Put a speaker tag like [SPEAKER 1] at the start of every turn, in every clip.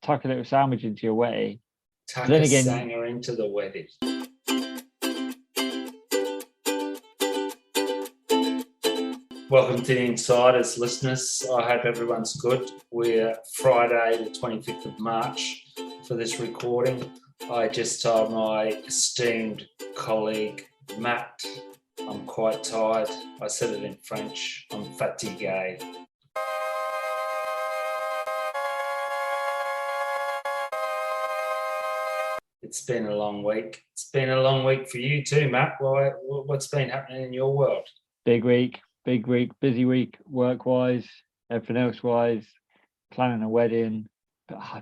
[SPEAKER 1] tuck a little sandwich into your wetty.
[SPEAKER 2] Tuck
[SPEAKER 1] Then
[SPEAKER 2] a
[SPEAKER 1] again,
[SPEAKER 2] sanger into the wedding. Welcome to the Insiders, listeners. I hope everyone's good. We're Friday, the 25th of March for this recording. I just told my esteemed colleague, Matt, I'm quite tired. I said it in French. I'm fatigué. It's been a long week. It's been a long week for you too, Matt. What's been happening in your world?
[SPEAKER 1] big week, busy week, work-wise, everything else-wise, planning a wedding,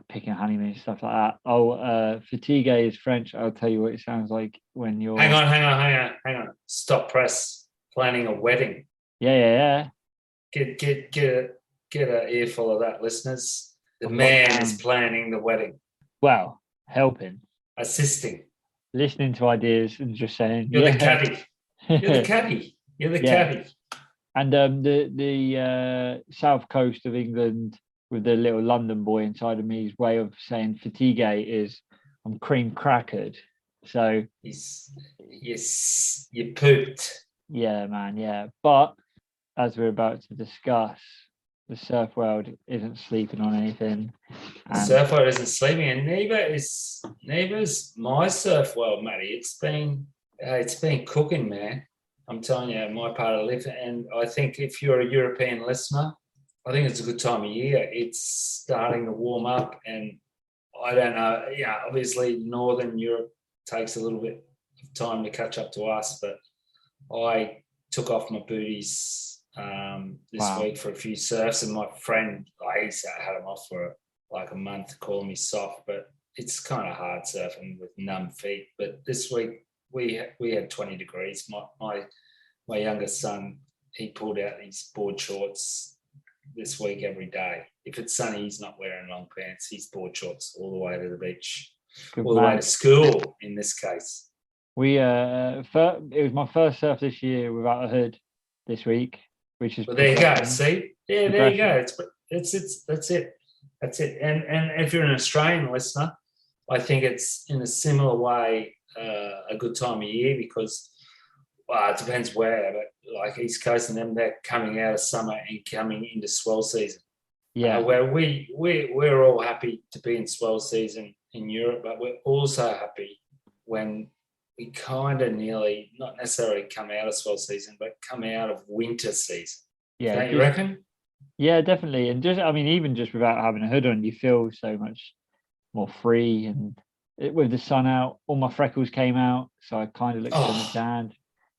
[SPEAKER 1] picking a honeymoon, stuff like that. Fatigue is French. I'll tell you what it sounds like when you're...
[SPEAKER 2] Hang on. Stop press. Planning a wedding.
[SPEAKER 1] Yeah.
[SPEAKER 2] Get an earful of that, listeners. The man is planning the wedding.
[SPEAKER 1] Well, helping.
[SPEAKER 2] Assisting.
[SPEAKER 1] Listening to ideas and just saying...
[SPEAKER 2] You're the caddy. You're the caddy.
[SPEAKER 1] And the south coast of England, with the little London boy inside of me's way of saying fatigue is I'm cream crackered. So
[SPEAKER 2] yes, you pooped.
[SPEAKER 1] Yeah, man, yeah. But as we're about to discuss, the surf world isn't sleeping on anything.
[SPEAKER 2] The surf world isn't sleeping, and neither's my surf world, Matty. It's been cooking, man. I'm telling you, my part of life. And I think if you're a European listener, I think it's a good time of year. It's starting to warm up, and I don't know. Yeah, obviously, Northern Europe takes a little bit of time to catch up to us, but I took off my booties this week for a few surfs, and my friend, I had him off for like a month, calling me soft, but it's kind of hard surfing with numb feet. But this week we had 20 degrees. My youngest son, he pulled out these board shorts this week every day. If it's sunny, he's not wearing long pants. He's board shorts all the way to the beach, all the way to school in this case.
[SPEAKER 1] It was my first surf this year without a hood this week, which is...
[SPEAKER 2] Well, there you go. See? Yeah, there you go. That's it. And if you're an Australian listener, I think it's in a similar way a good time of year because, well, it depends where, but like East Coast and them, they're coming out of summer and coming into swell season. Yeah. Where we're all happy to be in swell season in Europe, but we're also happy when we kind of nearly, not necessarily come out of swell season, but come out of winter season. Yeah. Don't you reckon?
[SPEAKER 1] Yeah, definitely. And even just without having a hood on, you feel so much more free. And with the sun out, all my freckles came out, so I kind of looked on the sand.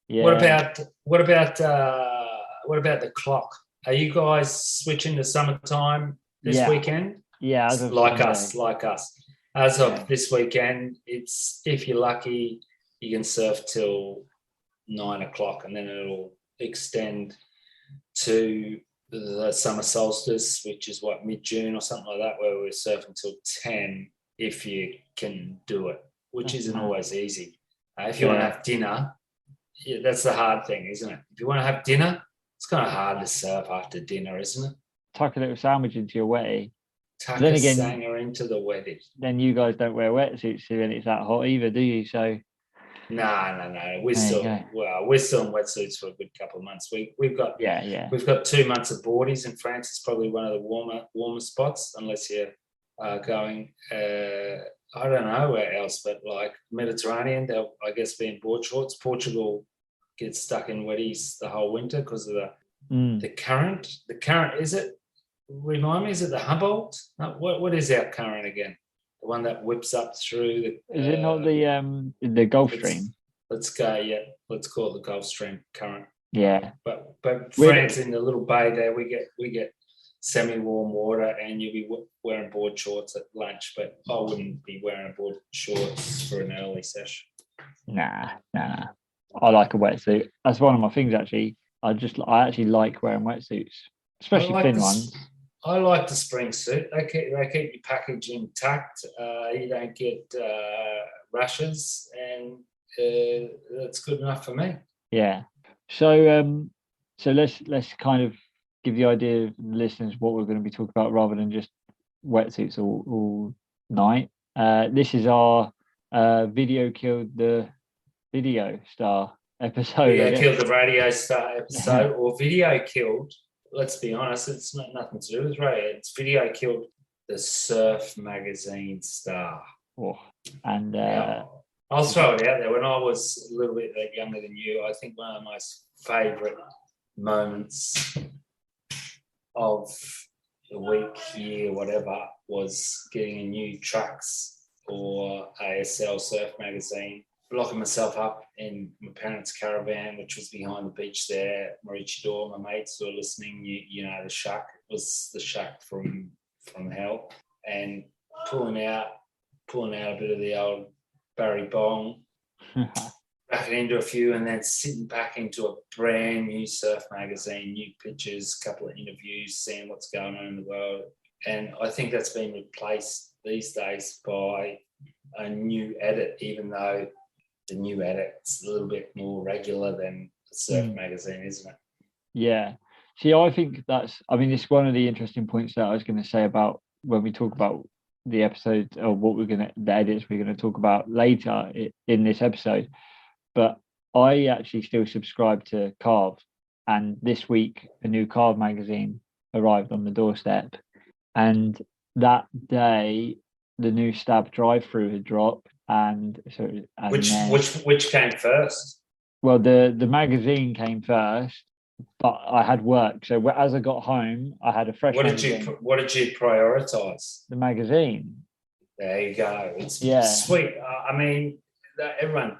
[SPEAKER 1] Yeah.
[SPEAKER 2] What about the clock? Are you guys switching to summertime this weekend?
[SPEAKER 1] Yeah,
[SPEAKER 2] like us. As of this weekend, it's, if you're lucky, you can surf till 9 o'clock, and then it'll extend to the summer solstice, which is mid-June or something like that, where we're surfing till 10 if you can do it, which isn't always easy. If you want to have dinner, that's the hard thing, isn't it? If you want to have dinner, it's kind of hard to surf after dinner, isn't it?
[SPEAKER 1] Tuck a little sandwich into your wetty.
[SPEAKER 2] Tuck a sanger into the wedding.
[SPEAKER 1] Then you guys don't wear wetsuits when it's that hot either, do you? So
[SPEAKER 2] no. We're still in wetsuits for a good couple of months. We've got 2 months of boardies in France. It's probably one of the warmer spots, unless you're going I don't know where else, but like Mediterranean, they'll, I guess, be in board shorts. Portugal gets stuck in wetties the whole winter because of the current. The current, is it? Remind me, is it the Humboldt? No, what is our current again? The one that whips up through the...
[SPEAKER 1] Is it not the Gulf Stream?
[SPEAKER 2] Let's go, let's call it the Gulf Stream current.
[SPEAKER 1] Yeah.
[SPEAKER 2] But France, in the little bay there, we get semi-warm water, and you'll be wearing board shorts at lunch, but I wouldn't be wearing board shorts for an early session.
[SPEAKER 1] Nah. I like a wetsuit. That's one of my things, actually. I actually like wearing wetsuits, especially thin ones.
[SPEAKER 2] I like the spring suit. They keep your package intact. You don't get rashes, and that's good enough for me.
[SPEAKER 1] Yeah. So let's kind of give the idea of the listeners what we're going to be talking about, rather than just wetsuits all night. This is our video killed the video star episode.
[SPEAKER 2] Video killed the radio star episode, or video killed. Let's be honest, it's not nothing to do with radio. It's video killed the Surf magazine star.
[SPEAKER 1] Oh, and
[SPEAKER 2] I'll throw it out there. When I was a little bit younger than you, I think one of my favourite moments of the week, year, whatever, was getting a new Trucks or ASL Surf magazine, locking myself up in my parents' caravan, which was behind the beach there, Maroochydore. My mates were listening. You know, the shack was the shack from hell, and pulling out a bit of the old Barry Bong, backing into a few, and then sitting back into a brand new Surf magazine, new pictures, a couple of interviews, seeing what's going on in the world. And I think that's been replaced these days by a new edit, even though the new edit's a little bit more regular than the Surf magazine, isn't it?
[SPEAKER 1] Yeah. See, I think it's one of the interesting points that I was going to say about when we talk about the episode, or the edits we're going to talk about later in this episode. But I actually still subscribe to Carve, and this week a new Carve magazine arrived on the doorstep, and that day the new Stab Drive Thru had dropped,
[SPEAKER 2] which came first?
[SPEAKER 1] Well, the magazine came first, but I had work, so as I got home, I had a fresh. What did
[SPEAKER 2] you prioritize?
[SPEAKER 1] The magazine.
[SPEAKER 2] There you go. It's sweet. Everyone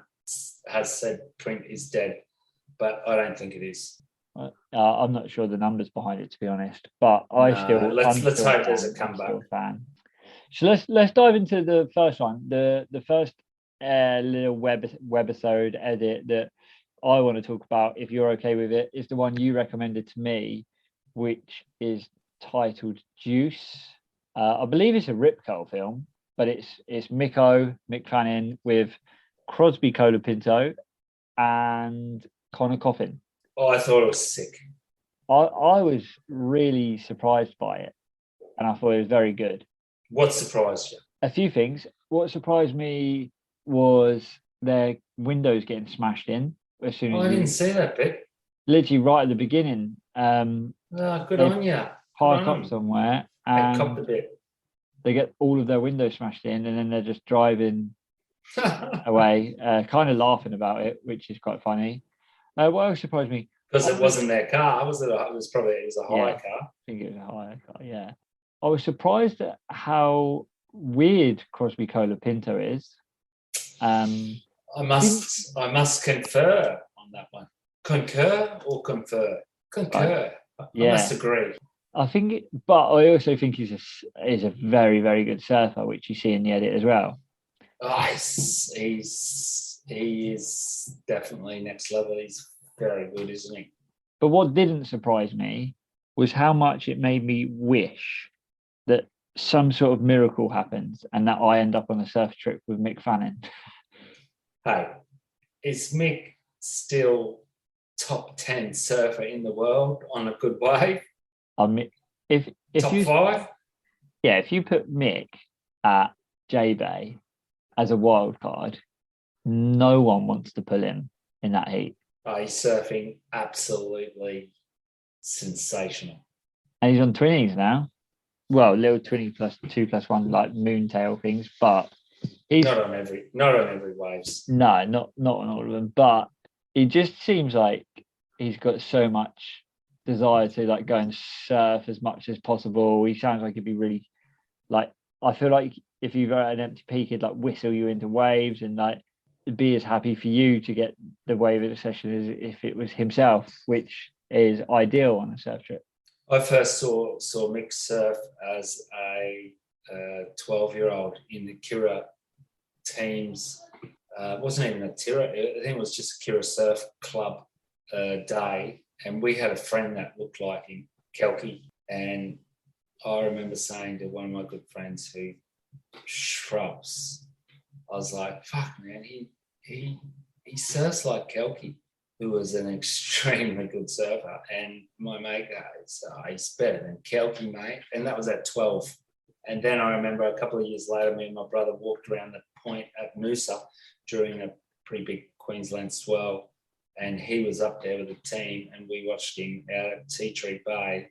[SPEAKER 2] has said print is dead, but I don't think it is.
[SPEAKER 1] I'm not sure the numbers behind it, to be honest, but let's
[SPEAKER 2] hope there's a comeback.
[SPEAKER 1] Fan. So let's dive into the first one. The first little webisode edit that I want to talk about, if you're okay with it, is the one you recommended to me, which is titled Juice. I believe it's a Ripcurl film, but it's Mick Fanning with Crosby, Colapinto, and Coffin.
[SPEAKER 2] Oh, I thought it was sick.
[SPEAKER 1] I was really surprised by it, and I thought it was very good.
[SPEAKER 2] What surprised you?
[SPEAKER 1] A few things. What surprised me was their windows getting smashed in as soon as
[SPEAKER 2] I didn't see that bit.
[SPEAKER 1] Literally right at the beginning.
[SPEAKER 2] Good on you.
[SPEAKER 1] Park up somewhere, and
[SPEAKER 2] they copped a bit.
[SPEAKER 1] They get all of their windows smashed in, and then they're just driving away, kind of laughing about it, which is quite funny. What else surprised me?
[SPEAKER 2] Because it wasn't their car. It was a hire car.
[SPEAKER 1] I think it was a hire car, yeah. I was surprised at how weird Crosby Colapinto is.
[SPEAKER 2] I must confer on that one. Concur or confer? Concur. I must agree.
[SPEAKER 1] I think, but I also think he's a very, very good surfer, which you see in the edit as well.
[SPEAKER 2] Oh, he is definitely next level. He's very good, isn't he?
[SPEAKER 1] But what didn't surprise me was how much it made me wish that some sort of miracle happens and that I end up on a surf trip with Mick Fanning.
[SPEAKER 2] Hey, is Mick still top 10 surfer in the world on a good wave?
[SPEAKER 1] If
[SPEAKER 2] top 5?
[SPEAKER 1] Yeah, if you put Mick at J-Bay as a wild card, no one wants to pull him in that heat.
[SPEAKER 2] Oh, he's surfing absolutely sensational.
[SPEAKER 1] And he's on 20s now. Well, little 20 plus 2+1 like moontail things, but he's
[SPEAKER 2] not on every waves.
[SPEAKER 1] No, not on all of them. But he just seems like he's got so much desire to like go and surf as much as possible. He sounds like he'd be really like, I feel like if you've got an empty peak, he'd like whistle you into waves and like be as happy for you to get the wave of the session as if it was himself, which is ideal on a surf trip.
[SPEAKER 2] I first saw Mick surf as a 12-year-old in the Kira teams. It wasn't even a Kira, I think it was just a Kira Surf Club day. And we had a friend that looked like him, Kelky. And I remember saying to one of my good friends who shrubs, I was like, fuck, man, he surfs like Kelky, who was an extremely good surfer. And my mate goes, he's better than Kelky, mate. And that was at 12. And then I remember a couple of years later, me and my brother walked around the point at Noosa during a pretty big Queensland swell, and he was up there with the team, and we watched him out at Tea Tree Bay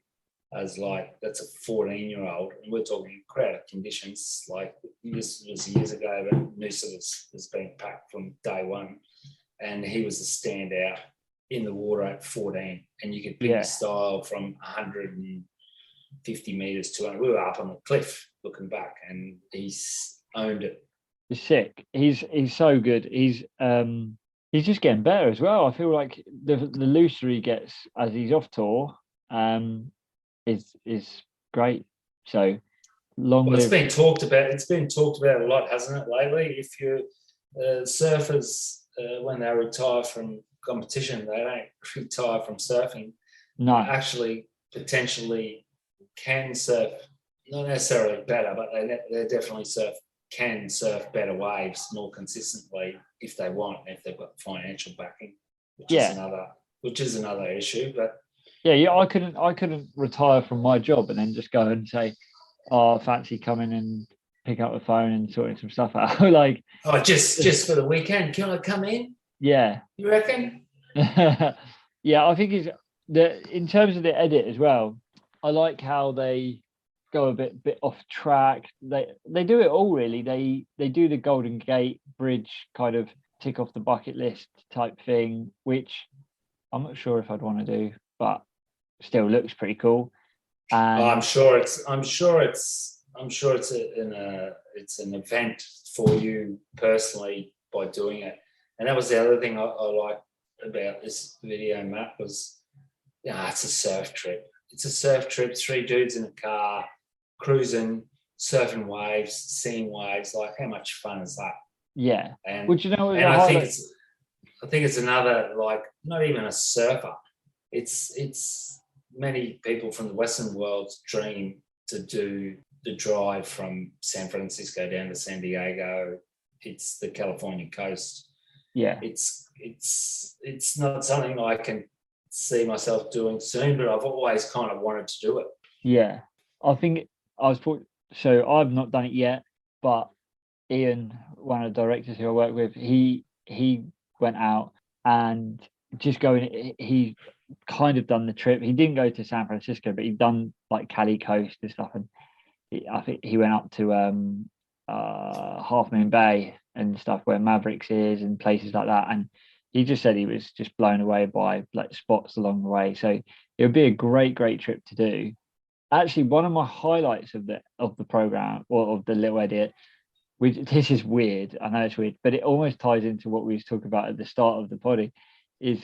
[SPEAKER 2] as like, that's a 14-year-old, and we're talking crowded conditions. Like, this was years ago, but Noosa was being packed from day one, and he was a standout in the water at 14, and you could pick his style from 150 meters to 200. We were up on the cliff looking back, and he's owned it.
[SPEAKER 1] He's sick. He's so good. He's just getting better as well. I feel like the looser he gets as he's off tour, is great. So long.
[SPEAKER 2] Well, it's been talked about. It's been talked about a lot, hasn't it, lately? If you surfers, when they retire from competition, they don't retire from surfing.
[SPEAKER 1] No,
[SPEAKER 2] actually, potentially can surf, not necessarily better, but they definitely can surf better waves more consistently if they want, if they've got financial backing, which is another issue. But
[SPEAKER 1] yeah, I couldn't retire from my job and then just go and say, "Oh, I fancy coming and pick up the phone and sorting some stuff out." Like,
[SPEAKER 2] just for the weekend, can I come in?
[SPEAKER 1] Yeah,
[SPEAKER 2] you reckon?
[SPEAKER 1] Yeah, I think in terms of the edit as well. I like how they go a bit off track. They do it all really. They do the Golden Gate Bridge kind of tick off the bucket list type thing, which I'm not sure if I'd want to do, but still looks pretty cool. And
[SPEAKER 2] I'm sure it's an event for you personally by doing it. And that was the other thing I liked about this video, Matt, was it's a surf trip. It's a surf trip, 3 dudes in a car, cruising, surfing waves, seeing waves. Like, how much fun is that?
[SPEAKER 1] Yeah.
[SPEAKER 2] And,
[SPEAKER 1] Would you know?
[SPEAKER 2] And I think it's another, like, not even a surfer. It's many people from the Western world's dream to do the drive from San Francisco down to San Diego. It's the California coast.
[SPEAKER 1] Yeah.
[SPEAKER 2] It's not something I can see myself doing soon, but I've always kind of wanted to do it.
[SPEAKER 1] Yeah, I think so I've not done it yet, but Ian, one of the directors who I work with, he went out and just he kind of done the trip. He didn't go to San Francisco, but he'd done like Cali Coast and stuff, and I think he went up to Half Moon Bay and stuff where Mavericks is and places like that, and he just said he was just blown away by like spots along the way. So it would be a great trip to do. Actually, one of my highlights of the program, or of the little edit, this is weird, I know it's weird, but it almost ties into what we was talking about at the start of the poddy, is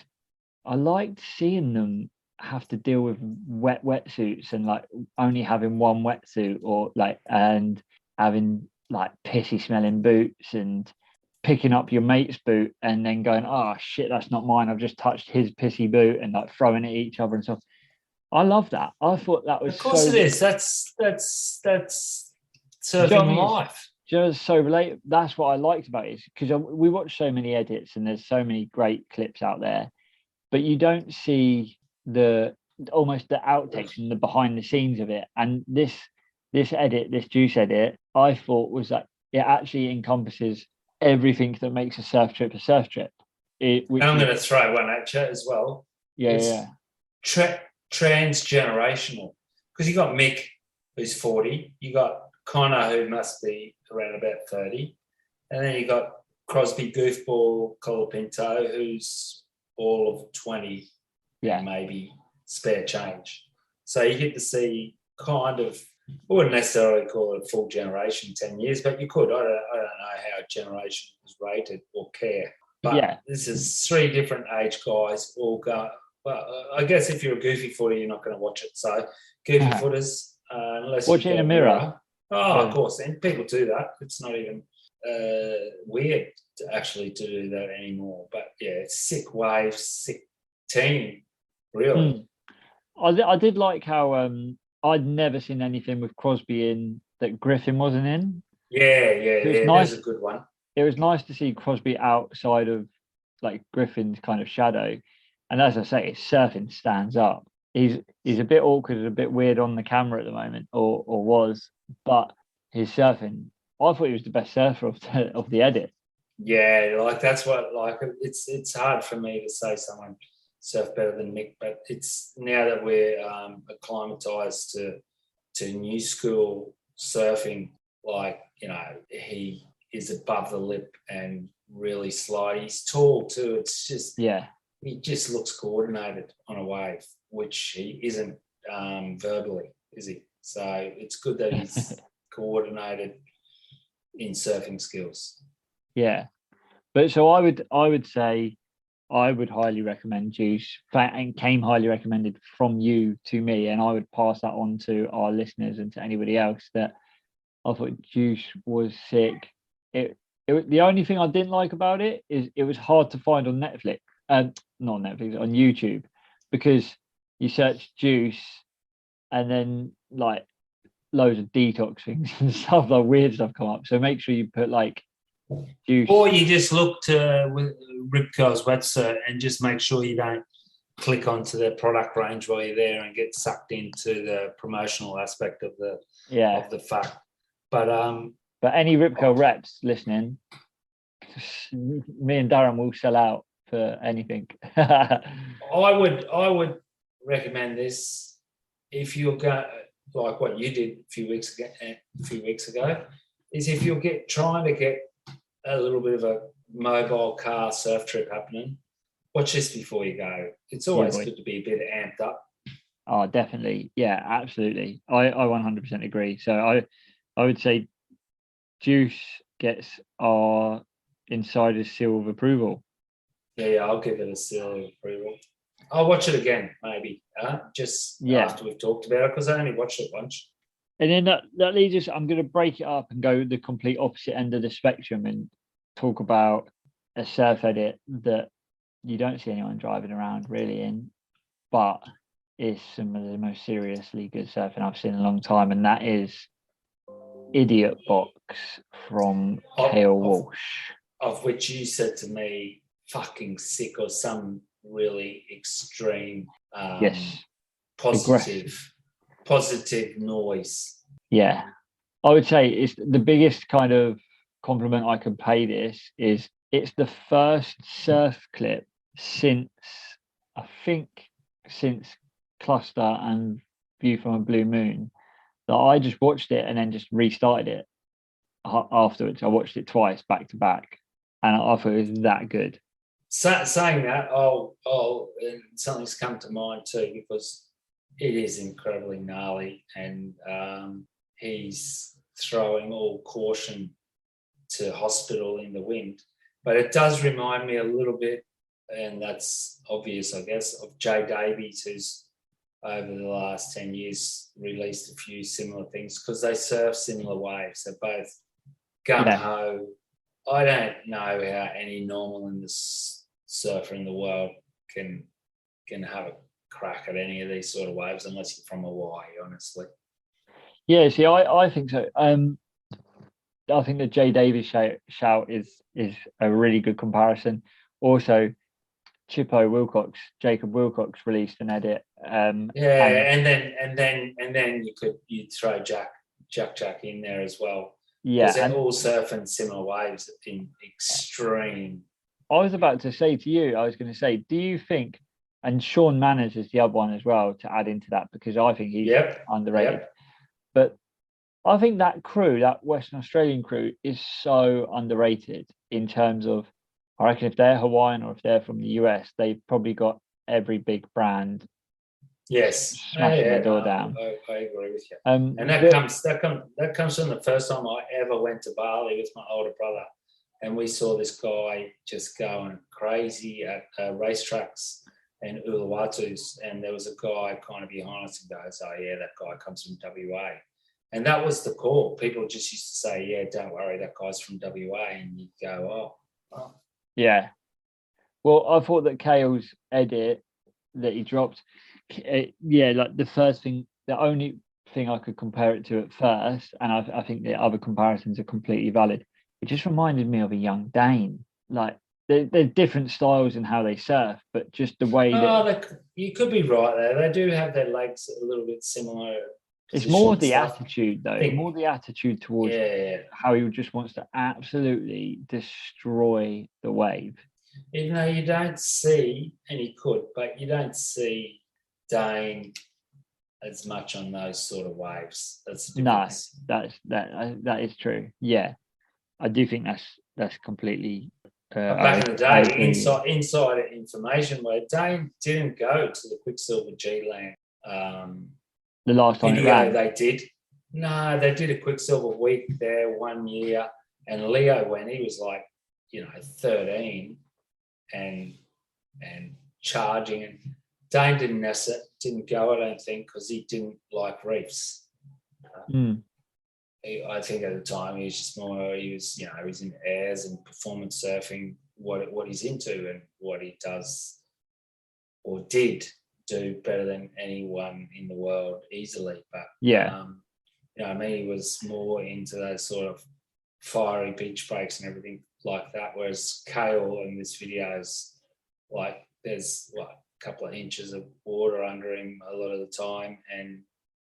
[SPEAKER 1] I liked seeing them have to deal with wet wetsuits and like only having one wetsuit, or like, and having like pissy smelling boots, and picking up your mate's boot and then going, "Oh shit, that's not mine, I've just touched his pissy boot," and like throwing it at each other and stuff. I love that. I thought that was,
[SPEAKER 2] of course, it is. That's surfing life.
[SPEAKER 1] Just so relatable. That's what I liked about it, because we watch so many edits and there's so many great clips out there, but you don't see almost the outtakes and the behind the scenes of it. And this Juice edit, I thought was that it actually encompasses everything that makes a surf trip a surf trip.
[SPEAKER 2] And I'm going to throw one at you as well.
[SPEAKER 1] Yeah.
[SPEAKER 2] Transgenerational, because you got Mick, who's 40, you got Connor, who must be around about 30, and then you got Crosby, goofball, Colapinto, who's all of 20, maybe spare change. So you get to see kind of, I wouldn't necessarily call it a full generation, 10 years, but you could. I don't know how a generation is rated or care. But this is 3 different age guys all go. Well, I guess if you're a goofy footer, you're not going to watch it. So goofy footers, unless
[SPEAKER 1] watch it in a mirror.
[SPEAKER 2] Of course, and people do that. It's not even weird to do that anymore. But yeah, it's sick wave, sick team, really.
[SPEAKER 1] I did like how I'd never seen anything with Crosby in that Griffin wasn't in.
[SPEAKER 2] Yeah. Nice. That's a good one.
[SPEAKER 1] It was nice to see Crosby outside of like Griffin's kind of shadow. And as I say, his surfing stands up. He's a bit awkward and a bit weird on the camera at the moment, or was. But his surfing. I thought he was the best surfer of the edit.
[SPEAKER 2] Yeah, like that's what like it's hard for me to say someone surf better than Mick, but it's now that we're acclimatized to new school surfing, like, you know, he is above the lip and really slide. He's tall too. It's just he just looks coordinated on a wave, which he isn't verbally, is he? So it's good that he's coordinated in surfing skills.
[SPEAKER 1] Yeah, but so I would say I would highly recommend Juice, and came highly recommended from you to me, and I would pass that on to our listeners and to anybody else that I thought Juice was sick. The only thing I didn't like about it is it was hard to find on Netflix, not Netflix, on YouTube, because you search Juice and then like loads of detox things and stuff, like weird stuff come up. So make sure you put like Juice.
[SPEAKER 2] Or you just look to Ripcurl's website and just make sure you don't click onto their product range while you're there and get sucked into the promotional aspect of the fact. But
[SPEAKER 1] any Ripcurl reps listening, me and Darren will sell out for anything.
[SPEAKER 2] I would recommend this if you're going, like what you did a few weeks ago, is if you're trying to get a little bit of a mobile car surf trip happening, watch this before you go. It's always good to be a bit amped up.
[SPEAKER 1] Oh, definitely. Yeah, absolutely. I 100% agree. So I would say Juice gets our insider's seal of approval.
[SPEAKER 2] Yeah, I'll give it a seal of approval. I'll watch it again, maybe, after we've talked about it, because I only watched it once.
[SPEAKER 1] And then that leads us, I'm going to break it up and go the complete opposite end of the spectrum and talk about a surf edit that you don't see anyone driving around really in, but is some of the most seriously good surfing I've seen in a long time, and that is Idiot Box from Kael Walsh.
[SPEAKER 2] Of which you said to me, fucking sick, or some really extreme positive noise.
[SPEAKER 1] Yeah, I would say it's the biggest kind of compliment I can pay this is it's the first surf clip since Cluster and View from a Blue Moon that I just watched it and then just restarted it afterwards. I watched it twice back to back and I thought it was that good.
[SPEAKER 2] Saying that, something's come to mind too, because it is incredibly gnarly, and he's throwing all caution to hospital in the wind. But it does remind me a little bit, and that's obvious, I guess, of Jay Davies, who's over the last 10 years released a few similar things because they surf similar waves. They're both gung-ho. I don't know how any normal in this surfer in the world can have a crack at any of these sort of waves unless you're from Hawaii, honestly.
[SPEAKER 1] Yeah, see, I think so. I think the Jay Davies shout is a really good comparison. Also, Jacob Wilcox released an edit.
[SPEAKER 2] And then you'd throw Jack in there as well.
[SPEAKER 1] Yeah,
[SPEAKER 2] because they're all surfing similar waves in extreme.
[SPEAKER 1] I was about to say to you, do you think, and Sean Manners is the other one as well to add into that, because I think he's underrated. But I think that crew, that Western Australian crew, is so underrated in terms of, I reckon if they're Hawaiian or if they're from the US, they've probably got every big brand. Smashing the door down.
[SPEAKER 2] I agree with you. And that comes from the first time I ever went to Bali with my older brother, and we saw this guy just going crazy at racetracks and Uluwatus, and there was a guy kind of behind us and goes, "Oh yeah, that guy comes from WA," and that was the call. People just used to say, "Yeah, don't worry, that guy's from WA," and you go, "Oh."
[SPEAKER 1] Yeah. Well, I thought that Kael's edit that he dropped, like the only thing I could compare it to at first, and I think the other comparisons are completely valid. It just reminded me of a young Dane. Like there's different styles in how they surf, but just the way
[SPEAKER 2] you could be right there. They do have their legs a little bit similar
[SPEAKER 1] It's more
[SPEAKER 2] position
[SPEAKER 1] the
[SPEAKER 2] stuff.
[SPEAKER 1] attitude, though.
[SPEAKER 2] Think-
[SPEAKER 1] More the attitude towards
[SPEAKER 2] Yeah,
[SPEAKER 1] how he just wants to absolutely destroy the wave.
[SPEAKER 2] even though you don't see, and he could, but you don't see Dane as much on those sort of waves. That's the
[SPEAKER 1] No,
[SPEAKER 2] difference.
[SPEAKER 1] that is true. Yeah, I do think that's completely.
[SPEAKER 2] But back in the
[SPEAKER 1] I
[SPEAKER 2] day,
[SPEAKER 1] agree.
[SPEAKER 2] insider information where Dane didn't go to the Quicksilver G-Land.
[SPEAKER 1] The last time it
[SPEAKER 2] Video
[SPEAKER 1] ran.
[SPEAKER 2] they did. No, they did a Quicksilver week there 1 year, and Leo, when he was like, 13 and charging, and Dane didn't go, I don't think, because he didn't like reefs. I think at the time he was just more, he was in airs and performance surfing, what he's into and what he does or did do better than anyone in the world easily. But he was more into those sort of fiery beach breaks and everything like that. Whereas Kael in this video is like, there's a couple of inches of water under him a lot of the time, and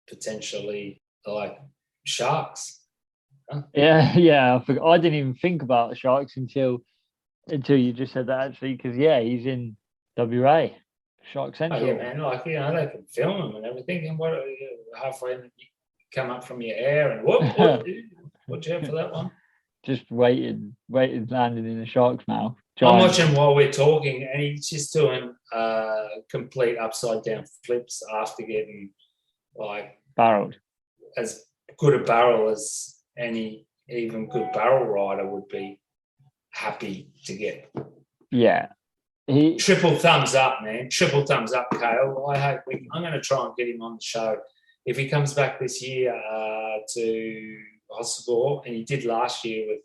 [SPEAKER 2] potentially like sharks. Huh?
[SPEAKER 1] Yeah. I didn't even think about the sharks until you just said that, actually, because he's in WA, Shark Central.
[SPEAKER 2] Oh, yeah, man. They can film them and everything, and halfway you come up from your air and what you have for that one?
[SPEAKER 1] Just waiting, landing in the shark's mouth.
[SPEAKER 2] I'm watching while we're talking, and he's just doing complete upside down flips after getting
[SPEAKER 1] barreled.
[SPEAKER 2] As good a barrel as any even good barrel rider would be happy to get.
[SPEAKER 1] Yeah.
[SPEAKER 2] Triple thumbs up, man. Triple thumbs up, Kael. I'm going to try and get him on the show. If he comes back this year to Osborne, and he did last year with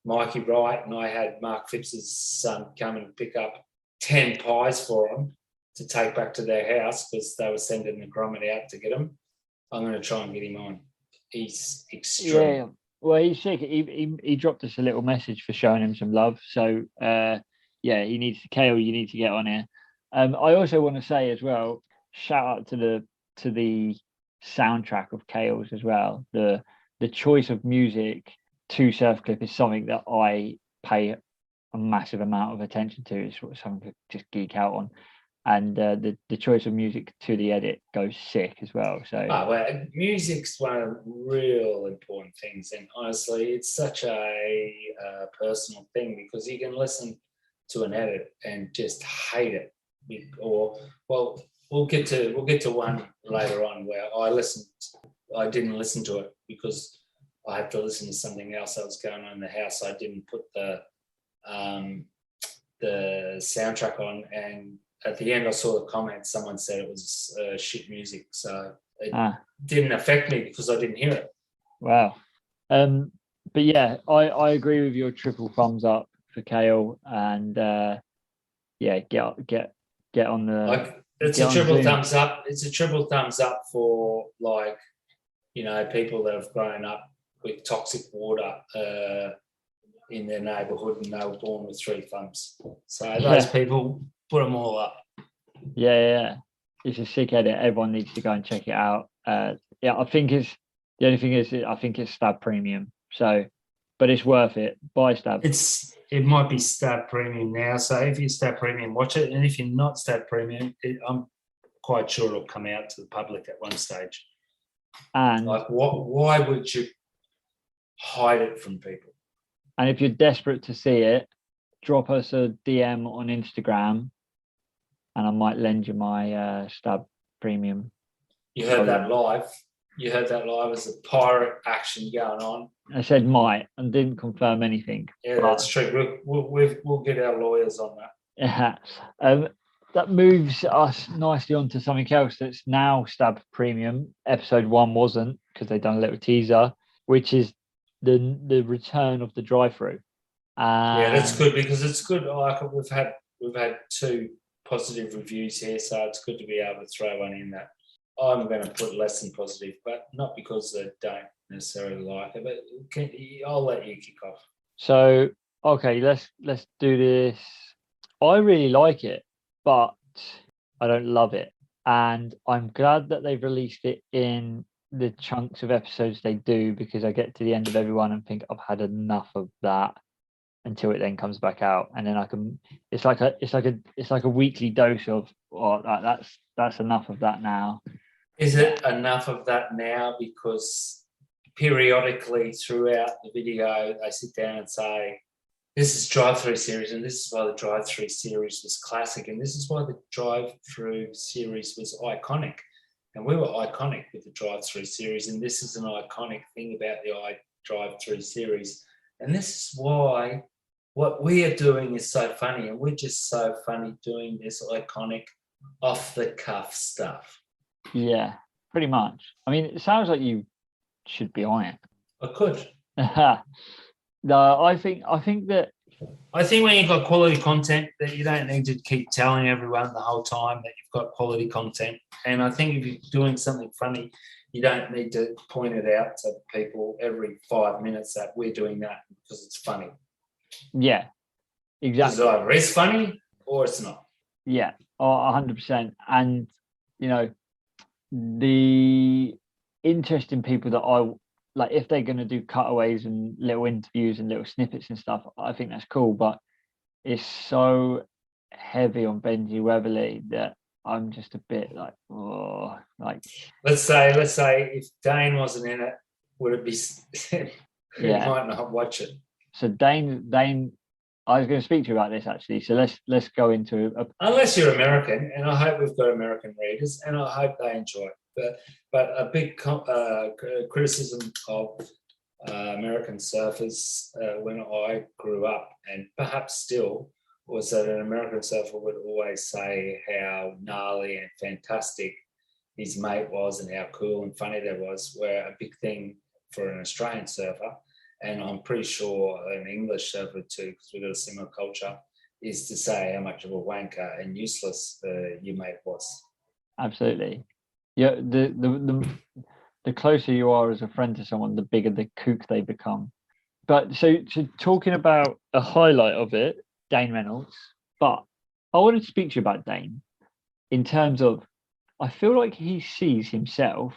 [SPEAKER 2] Mikey Wright, and I had Mark Phipps's son come and pick up 10 pies for him to take back to their house because they were sending the grommet out to get him. I'm going to try and get him on. He's extreme.
[SPEAKER 1] Yeah, well, he's sick. He dropped us a little message for showing him some love. So, he needs to. Kael, you need to get on here. I also want to say as well, shout out to the soundtrack of Kael's as well. The choice of music to Surf Clip is something that I pay a massive amount of attention to. It's something to just geek out on. And the choice of music to the edit goes sick as well. So
[SPEAKER 2] music's one of the real important things, and honestly, it's such a personal thing because you can listen to an edit and just hate it, we'll get to one later on where I didn't listen to it because I had to listen to something else that was going on in the house. I didn't put the soundtrack on, and at the end, I saw the comments. Someone said it was shit music, so it didn't affect me because I didn't hear it.
[SPEAKER 1] Wow. But yeah, I agree with your triple thumbs up for Kael, and get on the.
[SPEAKER 2] It's a triple thumbs up. It's a triple thumbs up for people that have grown up with toxic water in their neighbourhood and they were born with 3 thumbs. So those people. Put them all up.
[SPEAKER 1] Yeah. It's a sick edit. Everyone needs to go and check it out. I think the only thing is I think it's Stab Premium. So, but it's worth it. Buy Stab.
[SPEAKER 2] It might be Stab Premium now. So if you're Stab Premium, watch it. And if you're not Stab Premium, I'm quite sure it'll come out to the public at one stage.
[SPEAKER 1] And
[SPEAKER 2] why would you hide it from people?
[SPEAKER 1] And if you're desperate to see it, drop us a DM on Instagram, and I might lend you my Stab Premium.
[SPEAKER 2] You heard that live. You heard that live as a pirate action going on.
[SPEAKER 1] I said might and didn't confirm anything.
[SPEAKER 2] Yeah, that's true. We'll get our lawyers on that.
[SPEAKER 1] Yeah. That moves us nicely onto something else that's now Stab Premium. Episode 1 wasn't because they've done a little teaser, which is the return of the Drive Thru.
[SPEAKER 2] Yeah, that's good because it's good. We've had 2 positive reviews here, so it's good to be able to throw one in that. I'm going to put less than positive, but not because they don't necessarily like it. But I'll let you kick off.
[SPEAKER 1] So okay, let's do this. I really like it, but I don't love it, and I'm glad that they've released it in the chunks of episodes they do, because I get to the end of everyone and think I've had enough of that until it then comes back out, and then I can. It's like a weekly dose of, oh, that's enough of that now.
[SPEAKER 2] Is it enough of that now? Because periodically throughout the video, they sit down and say, this is Drive Thru series, and this is why the Drive Thru series was classic, and this is why the Drive Thru series was iconic. And we were iconic with the Drive Thru series, and this is an iconic thing about the Drive Thru series. And this is why what we are doing is so funny, and we're just so funny doing this iconic off-the-cuff stuff.
[SPEAKER 1] Yeah, pretty much. I mean, it sounds like you should be on it.
[SPEAKER 2] I could.
[SPEAKER 1] No, I think that.
[SPEAKER 2] I think when you've got quality content, that you don't need to keep telling everyone the whole time that you've got quality content. And I think if you're doing something funny, you don't need to point it out to people every 5 minutes that we're doing that because it's funny.
[SPEAKER 1] Yeah, exactly.
[SPEAKER 2] Either it's funny or it's not.
[SPEAKER 1] Yeah, 100%. And, you know, the interesting people that I like, if they're going to do cutaways and little interviews and little snippets and stuff, I think that's cool. But it's so heavy on Benji Weatherly that I'm just a bit like, oh, like.
[SPEAKER 2] Let's say if Dane wasn't in it, would it be?
[SPEAKER 1] Yeah,
[SPEAKER 2] might not watch it.
[SPEAKER 1] So Dane, I was going to speak to you about this actually. So let's go into
[SPEAKER 2] unless you're American, and I hope we've got American readers, and I hope they enjoy it. But a big criticism of American surfers when I grew up, and perhaps still, was that an American surfer would always say how gnarly and fantastic his mate was and how cool and funny that was, where a big thing for an Australian surfer, and I'm pretty sure an English surfer too, because we've got a similar culture, is to say how much of a wanker and useless your mate was.
[SPEAKER 1] Absolutely. Yeah, the closer you are as a friend to someone, the bigger the kook they become. But so talking about a highlight of it, Dane Reynolds, but I wanted to speak to you about Dane in terms of, I feel like he sees himself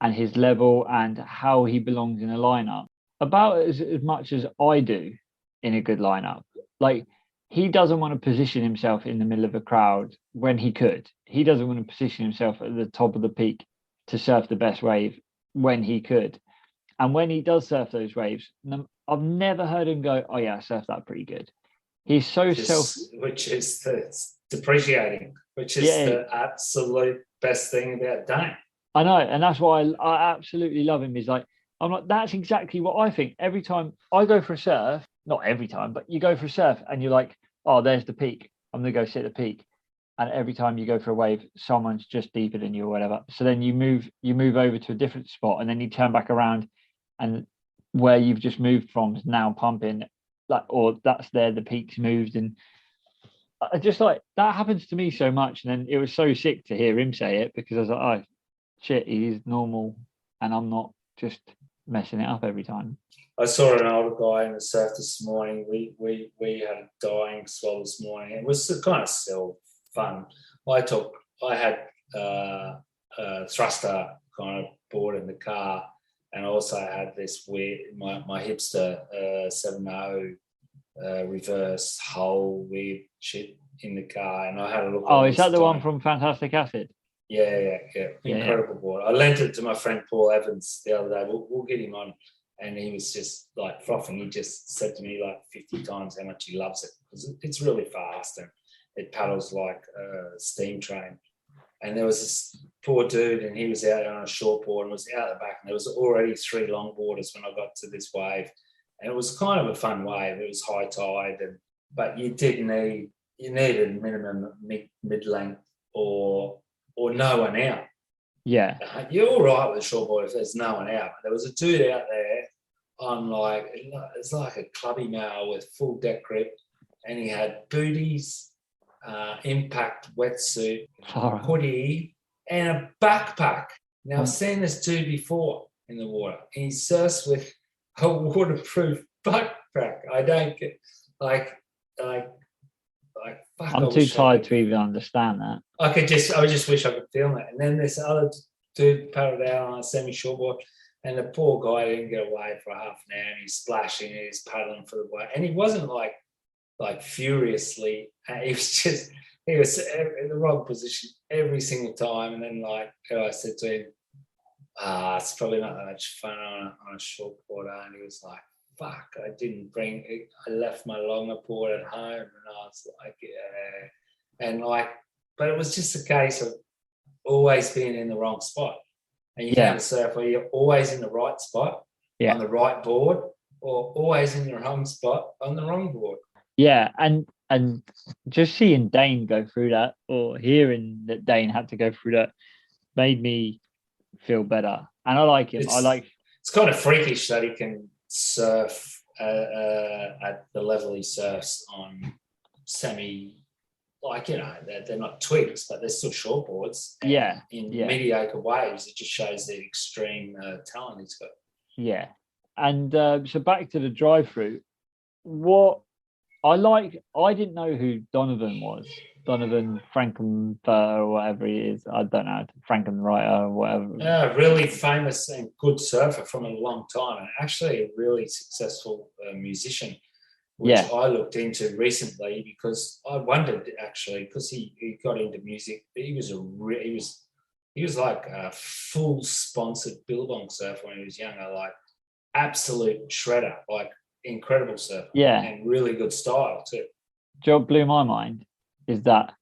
[SPEAKER 1] and his level and how he belongs in a lineup about as much as I do in a good lineup. Like, he doesn't want to position himself in the middle of a crowd when he could. He doesn't want to position himself at the top of the peak to surf the best wave when he could. And when he does surf those waves, I've never heard him go, oh yeah, I surfed that pretty good. He's so
[SPEAKER 2] which is depreciating, which is the absolute best thing about Dane.
[SPEAKER 1] I know, and that's why I absolutely love him. He's like, I'm like, that's exactly what I think. Every time I go for a surf, not every time, but you go for a surf and you're like, oh, there's the peak. I'm going to go sit at the peak. And every time you go for a wave, someone's just deeper than you or whatever. So then you move over to a different spot, and then you turn back around, and where you've just moved from is now pumping, like, or that's there, the peak's moved. And I just like, that happens to me so much. And then it was so sick to hear him say it, because I was like, oh shit, he's normal and I'm not just messing it up every time.
[SPEAKER 2] I saw an older guy in the surf this morning. We had a dying swell this morning. It was kind of still fun. I had a thruster kind of board in the car, and also had this weird my hipster 7.0 reverse hull weird shit in the car, and I had a look.
[SPEAKER 1] Oh, is that the one from Fantastic Acid?
[SPEAKER 2] Yeah. Incredible board. I lent it to my friend Paul Evans the other day. We'll get him on. And he was just like frothing. He just said to me like 50 times how much he loves it, because it's really fast and it paddles like a steam train. And there was this poor dude, and he was out on a short board and was out the back, and there was already 3 longboarders when I got to this wave. And it was kind of a fun wave. It was high tide, but you needed minimum mid-length or no one out.
[SPEAKER 1] Yeah.
[SPEAKER 2] You're all right with a short board if there's no one out. But there was a dude out there on it's like a clubby male with full deck grip, and he had booties, impact wetsuit, hoodie, and a backpack. Now, I've seen this dude before in the water. He surfs with a waterproof backpack. I don't get fuck.
[SPEAKER 1] I'm too tired to even understand that.
[SPEAKER 2] I just wish I could film it. And then this other dude paddled out on a semi-shortboard, and the poor guy didn't get away for half an hour, and he's splashing, and he's paddling for the way, and he wasn't like furiously. He was in the wrong position every single time, and then I said to him, it's probably not that much fun on a shortboard, and he was like, fuck, I didn't bring it. I left my longer board at home, and I was like, yeah. And but it was just a case of always being in the wrong spot. And you can't surf where you're always in the right spot on the right board, or always in the wrong spot on the wrong board.
[SPEAKER 1] Yeah, and just seeing Dane go through that, or hearing that Dane had to go through that, made me feel better. And I like him.
[SPEAKER 2] It's kind of freakish that he can surf at the level he surfs on semi, they're not twigs, but they're still shortboards. In mediocre waves, it just shows the extreme talent he's got. Yeah.
[SPEAKER 1] And so back to the Drive Thru. What I didn't know who Donovan was. Donovan Frankenfurter or whatever he is. I don't know. Frankenwriter or whatever.
[SPEAKER 2] Yeah, really famous and good surfer from a long time, and actually a really successful musician, which I looked into recently because I wondered actually, because he got into music. He was like a full sponsored Billabong surfer when he was younger, like absolute shredder, like incredible surfer, and really good style too.
[SPEAKER 1] Do you know what blew my mind is that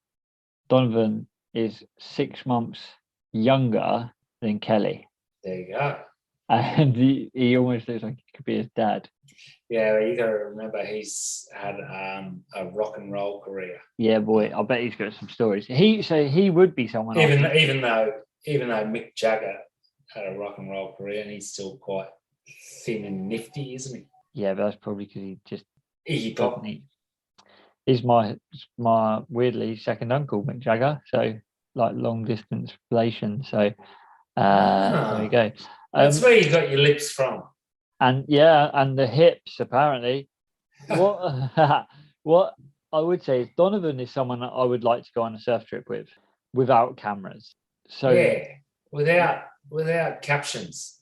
[SPEAKER 1] Donovan is 6 months younger than Kelly.
[SPEAKER 2] There you go.
[SPEAKER 1] And he almost looks like he could be his dad.
[SPEAKER 2] Yeah, but you got to remember he's had a rock and roll career.
[SPEAKER 1] Yeah, boy, I bet he's got some stories. He would be someone.
[SPEAKER 2] Even though Mick Jagger had a rock and roll career, and he's still quite thin and nifty, isn't he?
[SPEAKER 1] Yeah, but that's probably because he just
[SPEAKER 2] Iggy Pop.
[SPEAKER 1] He's my weirdly second uncle, Mick Jagger. So like long distance relation. So there we go.
[SPEAKER 2] That's where you got your lips from.
[SPEAKER 1] And and the hips apparently. What I would say is Donovan is someone that I would like to go on a surf trip with, without cameras. So
[SPEAKER 2] without captions.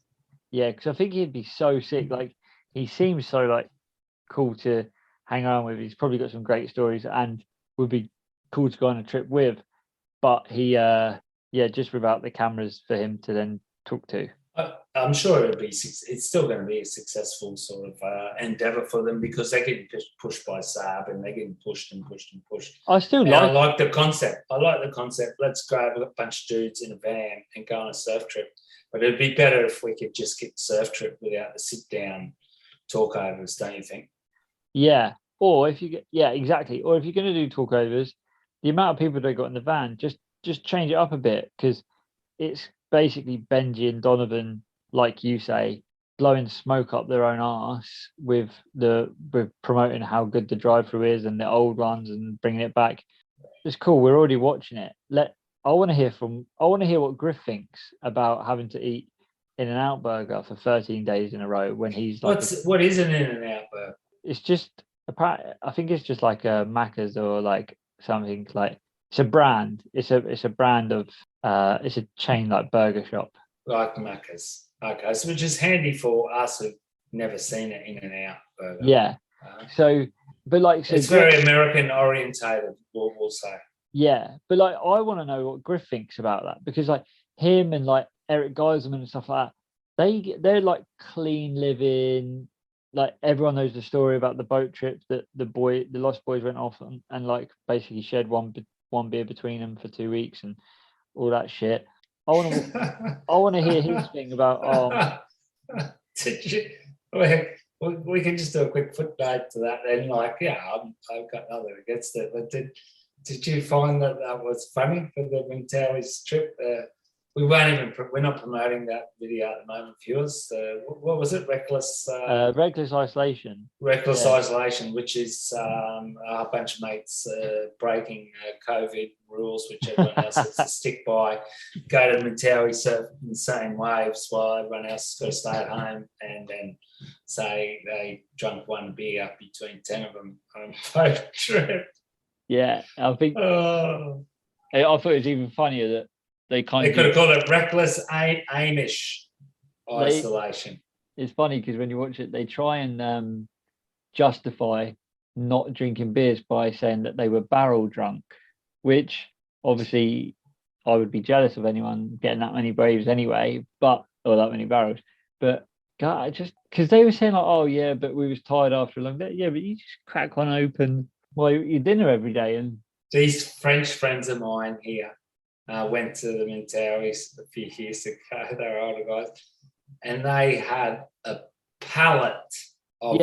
[SPEAKER 1] Yeah, because I think he'd be so sick. Like he seems so like cool to hang around with. He's probably got some great stories and would be cool to go on a trip with. But he just without the cameras for him to then talk to.
[SPEAKER 2] I'm sure it's still going to be a successful sort of endeavor for them, because they're getting pushed by Saab and they're getting pushed and pushed and pushed.
[SPEAKER 1] I
[SPEAKER 2] like the concept. Let's grab a bunch of dudes in a van and go on a surf trip. But it'd be better if we could just get the surf trip without the sit down talk overs, don't you think?
[SPEAKER 1] Yeah. Or if you exactly. Or if you're going to do talk overs, the amount of people they got in the van, just change it up a bit, because it's basically Benji and Donovan, like you say, blowing smoke up their own arse with promoting how good the Drive Thru is and the old ones and bringing it back. It's cool. We're already watching it. I want to hear what Griff thinks about having to eat In-N-Out burger for 13 days in a row when he's like.
[SPEAKER 2] What is an In-N-Out burger?
[SPEAKER 1] It's just I think it's just like a Macca's or like something like. It's a brand. It's a brand of. It's a chain like burger shop.
[SPEAKER 2] Like Macca's. Okay, so which is handy for us who've never seen an In-N-Out burger.
[SPEAKER 1] Yeah. It's
[SPEAKER 2] very American orientated, we'll say.
[SPEAKER 1] Yeah, but like I want to know what Griff thinks about that, because like him and like Eric Geiselman and stuff like that, they're like clean living. Like everyone knows the story about the boat trip that the Lost Boys went off and like basically shared one beer between them for 2 weeks and all that shit. I want to hear his thing about.
[SPEAKER 2] We can just do a quick footnote to that. Then, I've got nothing against it. But did you find that was funny for the Mentawais trip? We're not promoting that video at the moment, viewers. What was it? Reckless
[SPEAKER 1] Isolation.
[SPEAKER 2] Reckless Isolation, which is a bunch of mates breaking COVID rules, which everyone else has to stick by. Go to Mentawai, surf insane waves while everyone else has got to stay at home, and then say they drank one beer between 10 of them on a boat trip.
[SPEAKER 1] Yeah, I think. I thought it was even funnier that they kind
[SPEAKER 2] They
[SPEAKER 1] of
[SPEAKER 2] could have called it reckless Amish isolation.
[SPEAKER 1] It's funny because when you watch it, they try and justify not drinking beers by saying that they were barrel drunk, which obviously I would be jealous of anyone getting that many Braves anyway, or that many barrels. But God, just because they were saying like, oh yeah, but we was tired after a long day. Yeah, but you just crack one open while you eat your dinner every day. And
[SPEAKER 2] these French friends of mine here went to the Mintowis a few years ago. They were older guys, and they had a pallet of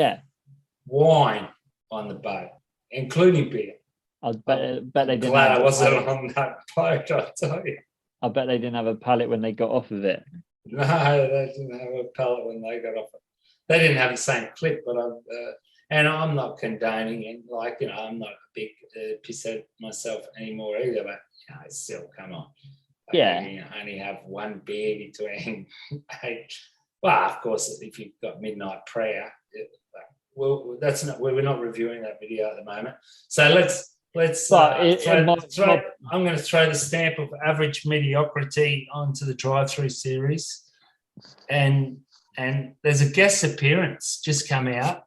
[SPEAKER 2] wine on the boat, including beer.
[SPEAKER 1] I bet they didn't.
[SPEAKER 2] Glad I wasn't on that boat, I tell you.
[SPEAKER 1] I bet they didn't have a pallet when they got off of it.
[SPEAKER 2] No, they didn't have a pallet when they got off it. They didn't have the same clip, but and I'm not condoning it. Like, you know, I'm not a big pisshead myself anymore either, but, you know, still, come on. You only have one beer between 8. Well, of course, if you've got midnight prayer, well, that's not. We're not reviewing that video at the moment. So let's. I'm going to throw the stamp of average mediocrity onto the Drive Thru series, and there's a guest appearance just come out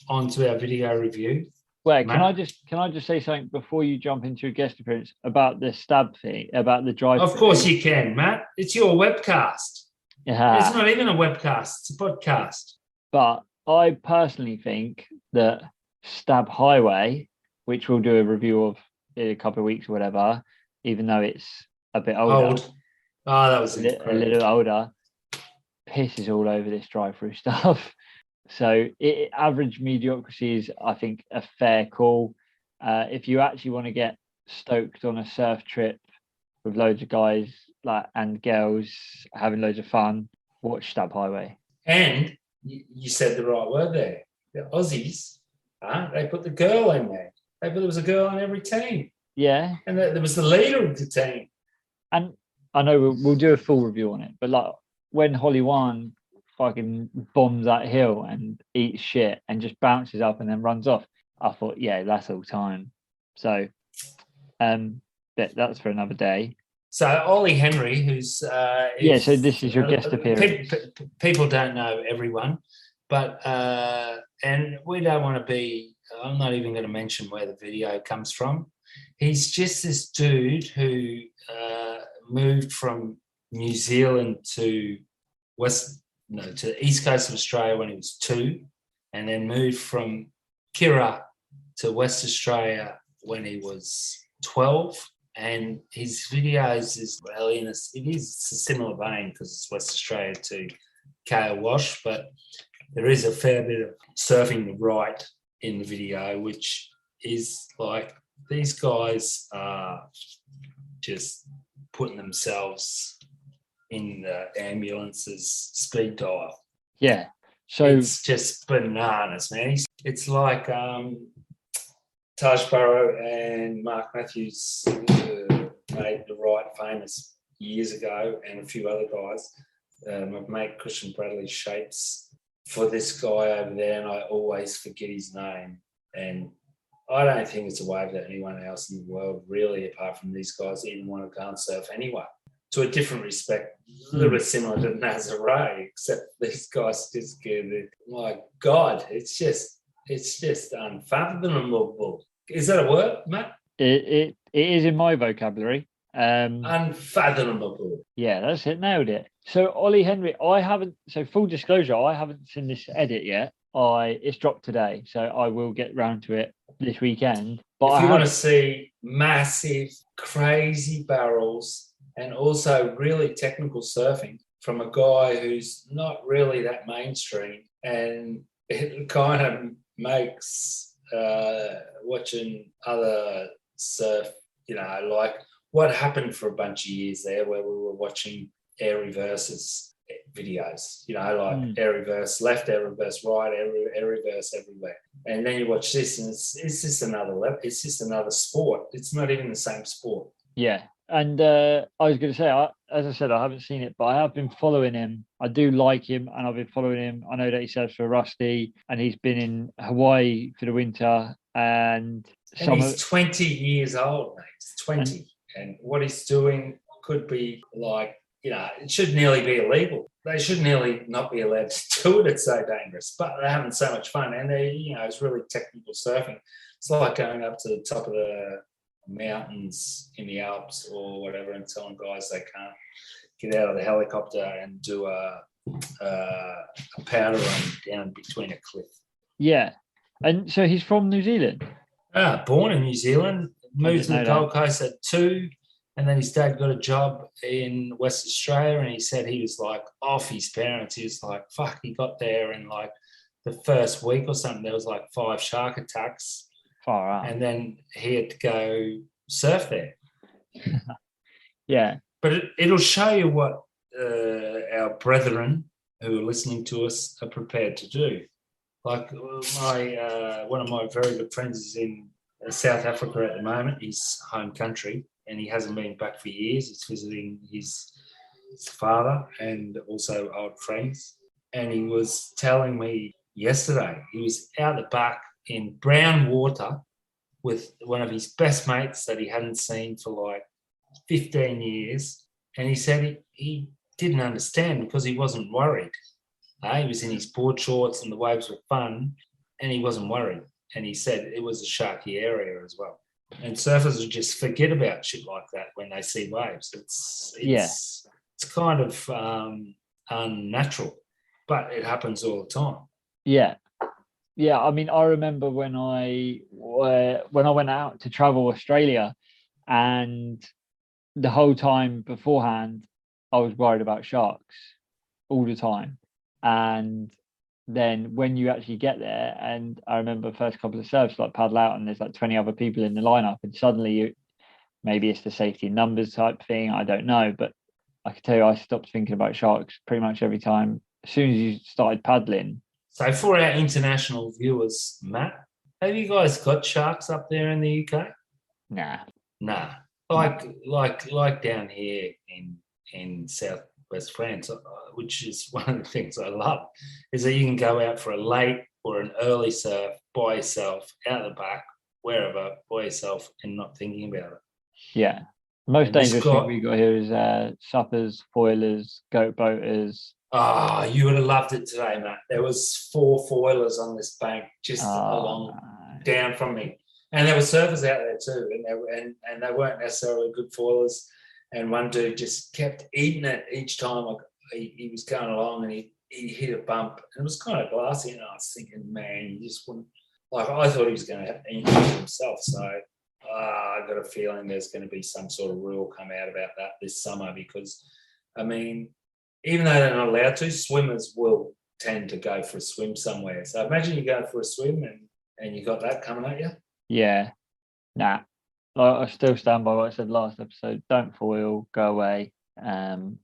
[SPEAKER 2] onto our video review.
[SPEAKER 1] Wait, can I just say something before you jump into a guest appearance about the stab thing, about the Drive Thru?
[SPEAKER 2] Of course you can, Matt. It's your webcast.
[SPEAKER 1] Yeah.
[SPEAKER 2] It's not even a webcast; it's a podcast.
[SPEAKER 1] But I personally think that Stab Highway, which we'll do a review of in a couple of weeks or whatever, even though it's a bit older.
[SPEAKER 2] Oh, that was
[SPEAKER 1] a little older. Pisses all over this Drive Thru stuff. So average mediocrity is, I think, a fair call. If you actually want to get stoked on a surf trip with loads of guys and girls having loads of fun, watch Stab Highway.
[SPEAKER 2] And you said the right word there. The Aussies, they put the girl in there. There was a girl on every team.
[SPEAKER 1] Yeah.
[SPEAKER 2] And there was the leader of the team.
[SPEAKER 1] And I know we'll do a full review on it, but like when Holly Wan fucking bombs that hill and eats shit and just bounces up and then runs off, I thought, yeah, that's all time. So that's for another day.
[SPEAKER 2] So Ollie Henry, who's
[SPEAKER 1] so this is your guest appearance.
[SPEAKER 2] People don't know everyone, but and we don't want to be. I'm not even going to mention where the video comes from. He's just this dude who moved from New Zealand to the east coast of Australia when he was 2, and then moved from Kirra to West Australia when he was 12. And his videos is it's a similar vein because it's West Australia to Kael Walsh, but there is a fair bit of surfing the right in the video, which is like these guys are just putting themselves in the ambulance's speed dial.
[SPEAKER 1] Yeah. So
[SPEAKER 2] it's just bananas, man. It's like Taj Burrow and Mark Matthews made the right famous years ago, and a few other guys. I've made Christian Bradley shapes for this guy over there, and I always forget his name. And I don't think it's a wave that anyone else in the world, really, apart from these guys, even want to go and surf anyway. To a different respect, a little bit similar to Nazare, except these guys just give it. My God, it's just unfathomable. Is that a word, Matt?
[SPEAKER 1] It is in my vocabulary.
[SPEAKER 2] Unfathomable.
[SPEAKER 1] Yeah, that's it. Nailed it. So Ollie Henry, full disclosure, I haven't seen this edit yet. It's dropped today, so I will get round to it this weekend. But
[SPEAKER 2] if you want to see massive, crazy barrels and also really technical surfing from a guy who's not really that mainstream, and it kind of makes watching other surf, like what happened for a bunch of years there where we were watching air reverses videos, air reverse left, air reverse right, air reverse everywhere. And then you watch this and it's just another level. It's just another sport. It's not even the same sport.
[SPEAKER 1] Yeah. And I was going to say, as I said, I haven't seen it, but I have been following him. I do like him, and I've been following him. I know that he surfs for Rusty, and he's been in Hawaii for the winter. And
[SPEAKER 2] he's 20 years old, mate. He's 20. And what he's doing could be like, it should nearly be illegal. They should nearly not be allowed to do it. It's so dangerous, but they're having so much fun, and it's really technical surfing. It's like going up to the top of the mountains in the Alps or whatever, and telling guys they can't get out of the helicopter and do a powder run down between a cliff.
[SPEAKER 1] Yeah. And so he's from New Zealand?
[SPEAKER 2] Born in New Zealand, moved to the Gold
[SPEAKER 1] that.
[SPEAKER 2] Coast at 2, and then his dad got a job in West Australia, and he said he was like off his parents. He was like, fuck, he got there in like the first week or something, there was like 5 shark attacks.
[SPEAKER 1] Far out.
[SPEAKER 2] And then he had to go surf there.
[SPEAKER 1] Yeah.
[SPEAKER 2] But it'll show you what our brethren who are listening to us are prepared to do. Like one of my very good friends is in South Africa at the moment, his home country, and he hasn't been back for years. He's visiting his father and also old friends. And he was telling me yesterday he was out the back in brown water with one of his best mates that he hadn't seen for like 15 years. And he said he didn't understand because he wasn't worried. He was in his board shorts and the waves were fun and he wasn't worried. And he said it was a sharky area as well. And surfers will just forget about shit like that when they see waves. It's kind of unnatural, but it happens all the time.
[SPEAKER 1] Yeah. Yeah, I mean, I remember when I went out to travel Australia, and the whole time beforehand, I was worried about sharks all the time. And then when you actually get there, and I remember the first couple of surfs, like paddle out, and there's like 20 other people in the lineup, and suddenly maybe it's the safety in numbers type thing, I don't know, but I can tell you, I stopped thinking about sharks pretty much every time. As soon as you started paddling.
[SPEAKER 2] So for our international viewers, Matt, have you guys got sharks up there in the UK?
[SPEAKER 1] Nah.
[SPEAKER 2] Like down here in southwest France, which is one of the things I love, is that you can go out for a late or an early surf by yourself, out the back, wherever, by yourself, and not thinking about it.
[SPEAKER 1] Yeah. The most dangerous thing we got here is suppers, foilers, goat boaters.
[SPEAKER 2] Oh, you would have loved it today, Matt. There was 4 foilers on this bank just down from me. And there were surfers out there too, and they weren't necessarily good foilers. And one dude just kept eating it each time he was going along, and he hit a bump. And it was kind of glassy, and I was thinking, man, you just wouldn't. Like, I thought he was going to injure himself. So I got a feeling there's going to be some sort of rule come out about that this summer, because, I mean, even though they're not allowed to, swimmers will tend to go for a swim somewhere. So imagine you go for a swim and you got that coming at you.
[SPEAKER 1] Yeah. Nah. I still stand by what I said last episode. Don't foil, go away. I'm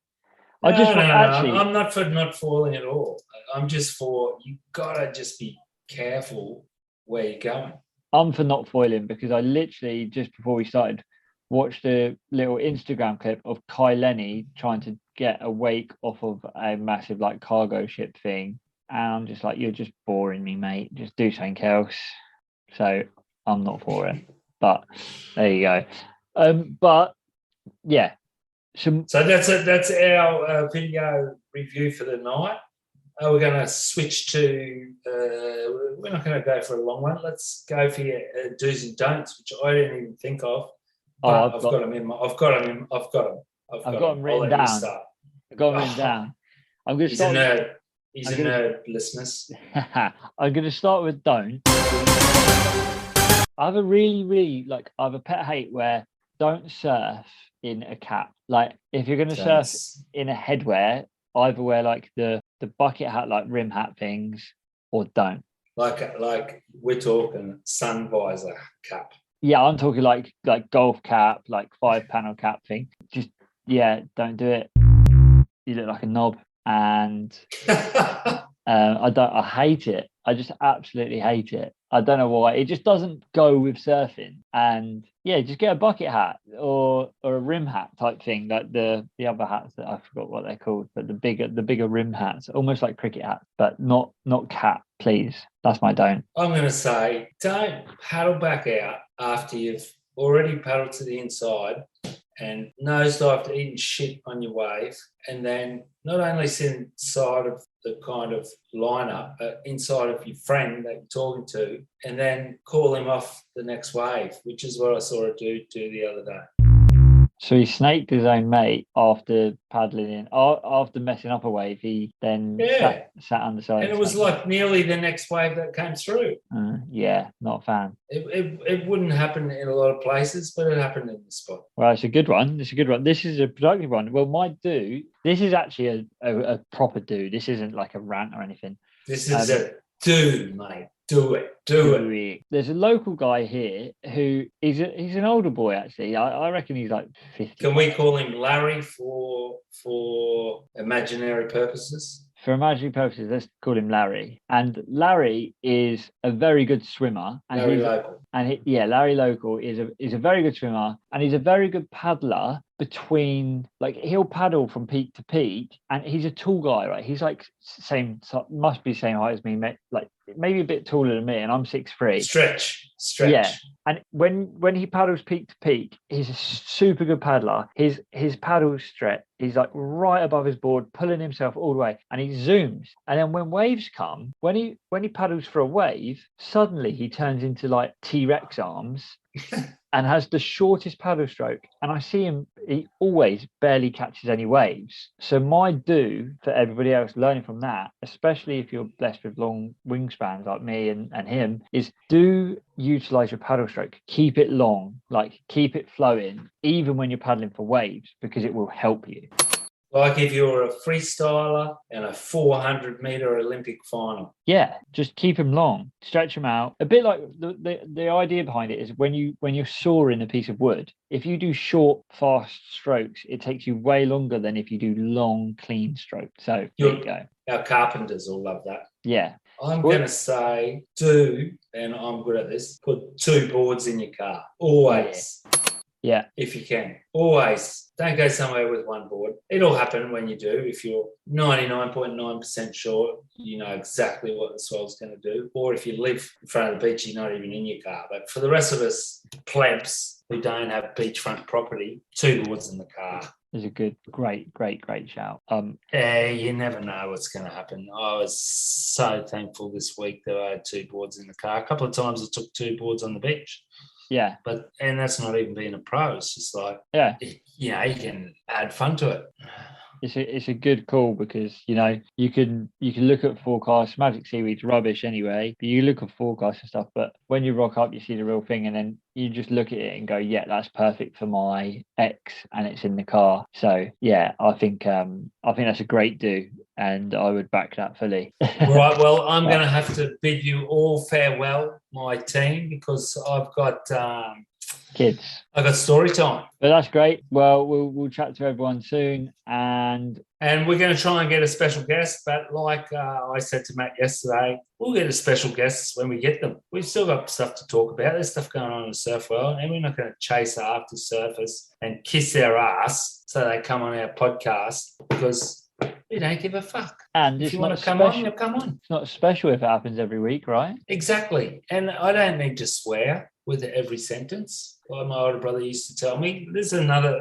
[SPEAKER 1] not for not foiling at all. I'm just for, you gotta just be careful where you're going. I'm for not foiling, because I literally, just before we started, watched a little Instagram clip of Kael trying to get a wake off of a massive like cargo ship thing, and I'm just like, you're just boring me, mate. Just do something else. So I'm not for it. But there you go. But yeah. So
[SPEAKER 2] that's our video review for the night. We're going to switch to. We're not going to go for a long one. Let's go for your do's and don'ts, which I didn't even think of. But I've got them
[SPEAKER 1] written down. I've got them written down. I'm going to start.
[SPEAKER 2] He's a nerd. He's a nerd, listeners.
[SPEAKER 1] I'm going to start with don't. I have a really I have a pet hate where don't surf in a cap. Like, if you're going to surf in a headwear, either wear like the bucket hat, like rim hat things, or don't.
[SPEAKER 2] Like we're talking sun visor cap.
[SPEAKER 1] Yeah, I'm talking like golf cap, like 5-panel cap thing. Just, yeah, don't do it. You look like a knob, and I hate it. I just absolutely hate it. I don't know why. It just doesn't go with surfing. And yeah, just get a bucket hat or a rim hat type thing, like the other hats that I forgot what they're called, but the bigger rim hats, almost like cricket hats, but not cap, please. That's my don't.
[SPEAKER 2] I'm going to say, don't paddle back out after you've already paddled to the inside and nosedived eating shit on your wave, and then not only sit inside of the kind of lineup, but inside of your friend that you're talking to, and then call him off the next wave, which is what I saw a dude do the other day.
[SPEAKER 1] So he snaked his own mate after paddling in. After messing up a wave, he then sat on the side.
[SPEAKER 2] And it was like nearly the next wave that came through.
[SPEAKER 1] Yeah, not a fan.
[SPEAKER 2] It wouldn't happen in a lot of places, but it happened in the spot.
[SPEAKER 1] Well, it's a good one. It's a good one. This is a productive one. Well, my do, this is actually a proper do. This isn't like a rant or anything.
[SPEAKER 2] This is a do, mate. Do it. Do it.
[SPEAKER 1] There's a local guy here who he's an older boy, actually. I reckon he's like 50.
[SPEAKER 2] Can we call him Larry for imaginary purposes?
[SPEAKER 1] For imaginary purposes, let's call him Larry. And Larry is a very good swimmer. And
[SPEAKER 2] Larry Local.
[SPEAKER 1] Larry Local is a very good swimmer, and he's a very good paddler. He'll paddle from peak to peak, and he's a tall guy, right? He's like must be same height as me, like maybe a bit taller than me, and I'm 6'3".
[SPEAKER 2] Stretch.
[SPEAKER 1] Yeah, and when he paddles peak to peak, he's a super good paddler. His paddle stretch, he's like right above his board, pulling himself all the way, and he zooms. And then when waves come, when he paddles for a wave, suddenly he turns into like T-Rex arms. And has the shortest paddle stroke. And I see him, he always barely catches any waves. So my do for everybody else learning from that, especially if you're blessed with long wingspans like me and him, is do utilize your paddle stroke. Keep it long, like keep it flowing, even when you're paddling for waves, because it will help you.
[SPEAKER 2] Like if you're a freestyler in a 400-meter Olympic final.
[SPEAKER 1] Yeah, just keep them long, stretch them out. A bit like the idea behind it is when you're sawing a piece of wood, if you do short, fast strokes, it takes you way longer than if you do long, clean strokes. So there you go.
[SPEAKER 2] Our carpenters will love that.
[SPEAKER 1] Yeah.
[SPEAKER 2] I'm going to say and I'm good at this, put 2 boards in your car. Always.
[SPEAKER 1] Yeah.
[SPEAKER 2] If you can. Always. Don't go somewhere with 1 board. It'll happen when you do. If you're 99.9% sure, you know exactly what the swell's going to do. Or if you live in front of the beach, you're not even in your car. But for the rest of us plebs who don't have beachfront property, 2 boards in the car.
[SPEAKER 1] Is a good, great shout.
[SPEAKER 2] You never know what's going to happen. I was so thankful this week that I had 2 boards in the car. A couple of times I took 2 boards on the beach.
[SPEAKER 1] Yeah.
[SPEAKER 2] And that's not even being a pro. It's just like, you can add fun to it.
[SPEAKER 1] It's a good call because, you can look at forecasts. Magic seaweed's rubbish anyway, but you look at forecasts and stuff. But when you rock up, you see the real thing, and then you just look at it and go, yeah, that's perfect for my X, and it's in the car. So yeah, I think that's a great do, and I would back that fully.
[SPEAKER 2] Right. Well, I'm going to have to bid you all farewell, my team, because I've got
[SPEAKER 1] kids.
[SPEAKER 2] I've got story time.
[SPEAKER 1] But that's great. Well, we'll chat to everyone soon, and
[SPEAKER 2] we're going to try and get a special guest. But like I said to Matt yesterday, we'll get a special guest when we get them. We've still got stuff to talk about. There's stuff going on in the surf world, and we're not going to chase after surfers and kiss their ass so they come on our podcast because we don't give a fuck.
[SPEAKER 1] And
[SPEAKER 2] if you want to come on, you'll come on.
[SPEAKER 1] It's not special if it happens every week, right?
[SPEAKER 2] Exactly. And I don't need to swear with every sentence. Like my older brother used to tell me, there's another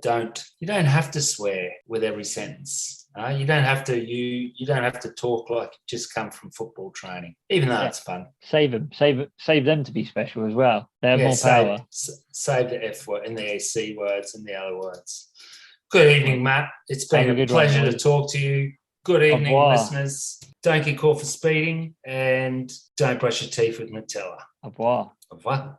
[SPEAKER 2] don't. You don't have to swear with every sentence. You don't have to talk like you just come from football training, even though it's fun.
[SPEAKER 1] Save them to be special as well. They have more power.
[SPEAKER 2] Save the F word and the C words and the other words. Good evening, Matt. It's been a pleasure to talk to you. Good evening, listeners. Don't get caught for speeding, and don't brush your teeth with Nutella.
[SPEAKER 1] Au revoir.
[SPEAKER 2] Au revoir.